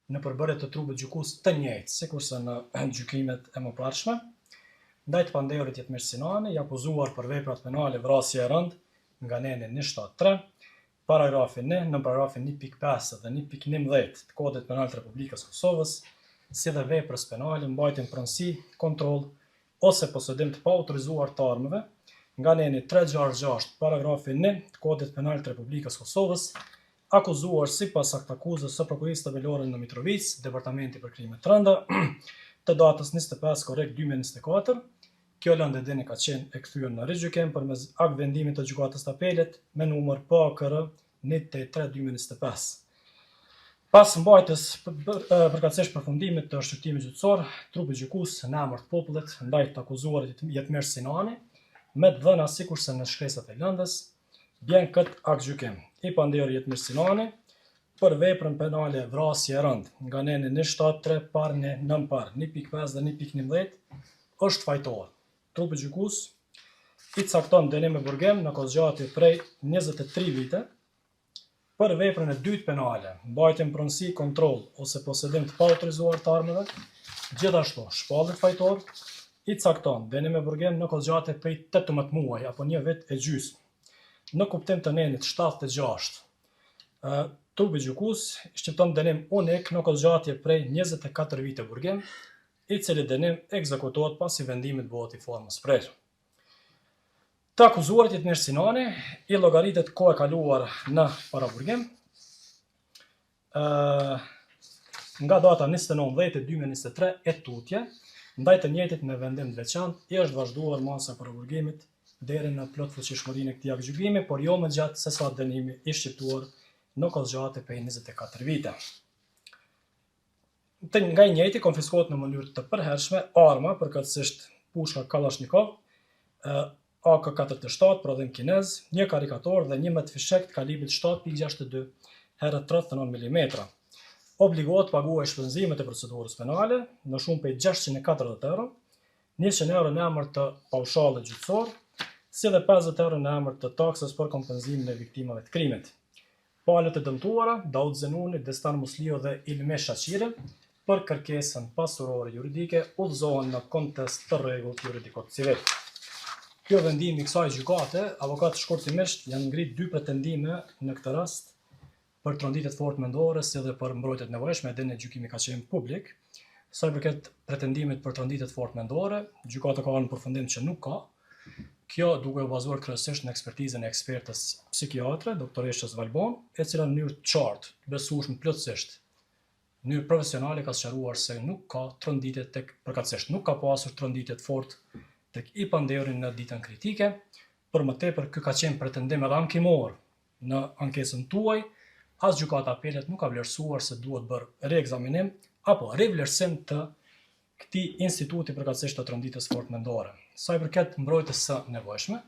në përbërje të trupit gjykues të njëjtë, sikurse në gjykimet e mëparshme. Ndaj të pandehurit Jetmir Sinani i akuzuar për veprat penale vrasje e rënd nga neni 173, paragrafi 1 në paragrafin 1.5 dhe 1.11 të Kodit Penal të Republikës Kosovës, si dhe veprës penale mbajtjen pronësi, kontroll ose posedim të paautorizuar të armëve, nga neni 366 paragrafi 1 të Kodit Penal të Republikës Kosovës, akuzuar sipas aktakuzës së prokurisë themelore në Mitrovic, Departamenti për krime të rënda, të datës 25 korrekt 2024. Kjo lëndëdhënie ka qenë e kthyer në rigjykim përmes akt vendimit të gjykatës të apelit me numër PAKR 183/2025. Pas mbajtjes përkatësisht përfundimit të shqyrtimit gjyqësor, trupi gjykues në emër të popullit ndaj të akuzuarit Jetmir Sinani, me të dhëna sikurse në shkresat e lëndës, bjen këtë akt gjykim. I pandehuri Jetmir Sinani për veprën penale vrasje e rënd nga neni 173 par 9 par 1.5 dhe 1.11 është fajtor. Trupi gjykues i cakton dënim me burgim në kozgjatje prej 23 vite për veprën e dytë penale, mbajtjen pronësi, kontroll ose posedim të paautorizuar të armëve. Gjithashtu, shpallët fajtor i cakton dënim me burgim në kozgjatje prej 18 muaj apo 1 vit e gjysmë. Në kuptim të nenit 76, trupi gjykues shqipton dënim unik në kozgjatje prej 24 vite burgim, i cili dënim ekzekutohet pasi vendimit bëhet i formës prerë. Të akuzuarit Jetmir Sinani i llogaritet kohë e kaluar në paraburgim nga data 29/10/2023 e tutje, ndaj të njëjtit me vendim të veçantë i është vazhduar masa e paraburgimit deri në plot fuqishmërinë e këtij aktgjykimi, por jo më gjatë se sa dënimi i shqiptuar në kozgjatje prej 24 vite. Nga i njëjti konfiskohet në mënyrë të përhershme arma, përkatësisht pushka Kalashnikov, AK-47 prodhim kinez, një karikator dhe një metfishek të kalibrit 7.62 x 39 mm. Obligohet paguaj shpenzimet e procedurës penale në shumë prej 640 euro, 100 euro në emër të paushallit gjyqësor, si dhe 50 euro në emër të taksës për kompenzimin e viktimave të krimit. Palët e dëmtuara, Daud Zenuni, Destan Muslio dhe Ilmesh Shaqiri, për kërkesën pasurore juridike udhëzohen në kontest të rregullt juridiko-civil. Kjo vendim i kësaj gjykate, avokat shkurtimisht janë ngrit 2 pretendime në këtë rast për tronditet fort mendore si dhe për mbrojtjet nevojshme, edhe në gjykimi ka qenë publik. Sa i përket pretendimit për tronditet fort mendore, gjykata ka në përfundim që nuk ka. Kjo duke u bazuar kryesisht në ekspertizën e ekspertës psikiatre, doktoreshës Valbon, e cila në mënyrë të qartë, besueshme plotësisht, në mënyrë profesionale ka sqaruar se nuk ka tronditje përkatësisht nuk ka pasur tronditje të fortë tek i pandehurin në ditën kritike. Për më tepër, ky ka qenë pretendim edhe ankimor në ankesën tuaj, as gjykata e apelit nuk ka vlerësuar se duhet bërë riekzaminim apo rivlerësim të këtij instituti përkatësisht të tronditjes fortë mendore. Sa i përket mbrojtjes së nevojshme,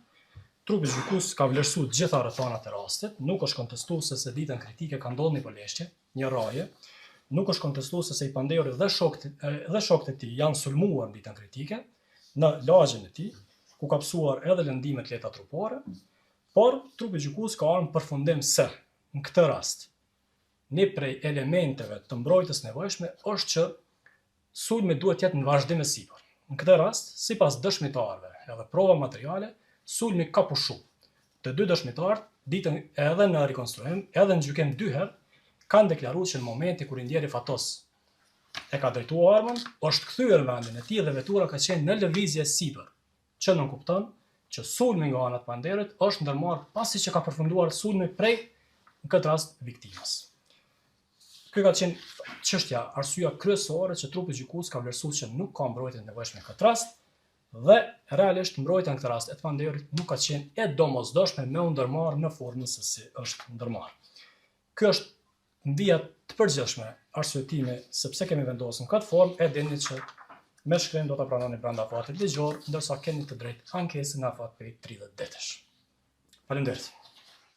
trupi gjykues ka vlerësuar të gjitha rrethanat e rastit, nuk është kontestuese se ditën kritike ka ndodhur një poleshje, një rraje, nuk është kontestuese se i pandehuri dhe shokët e tij janë sulmuar në ditën kritike në lagjen e tij, ku ka psuar edhe lëndime të lehta trupore, por trupi gjykues ka ardhur në përfundim se në këtë rast një prej elementeve të mbrojtjes nevojshme është që sulmi duhet të jetë në vazhdim me sipër. Në këtë rast, sipas dëshmitarëve edhe prova materiale, sulmi ka pushuar. Të dy dëshmitarët ditën edhe në rikonstruim, edhe në gjykim 2 herë, kanë deklaruar që në momenti kur i ndjeri fatos e ka drejtuar armën, është kthyer në vendin e tij dhe vetura ka qenë në lëvizje sipër, që nënkupton që sulmi nga ana e pandehurit është ndërmarrë pasi që ka përfunduar sulmi prej, në këtë rast, viktimës. Kjo ka qenë çështja, arsyeja kryesore që trupi gjykues ka vlerësuar që nuk ka mbrojtje të nevojshme në këtë rast, dhe realisht mbrojtja në këtë rast e të pandehurit nuk ka qenë e domosdoshme me u ndërmarrë në formën se si është ndërmarrë. Kjo është ndija të përgjithshme arsyetimi sepse kemi vendosur në këtë formë, e dini që me shkrim do ta pranoni brenda afatit ligjor, ndërsa keni të drejtë ankesën në afat prej 30 ditësh. Faleminderit.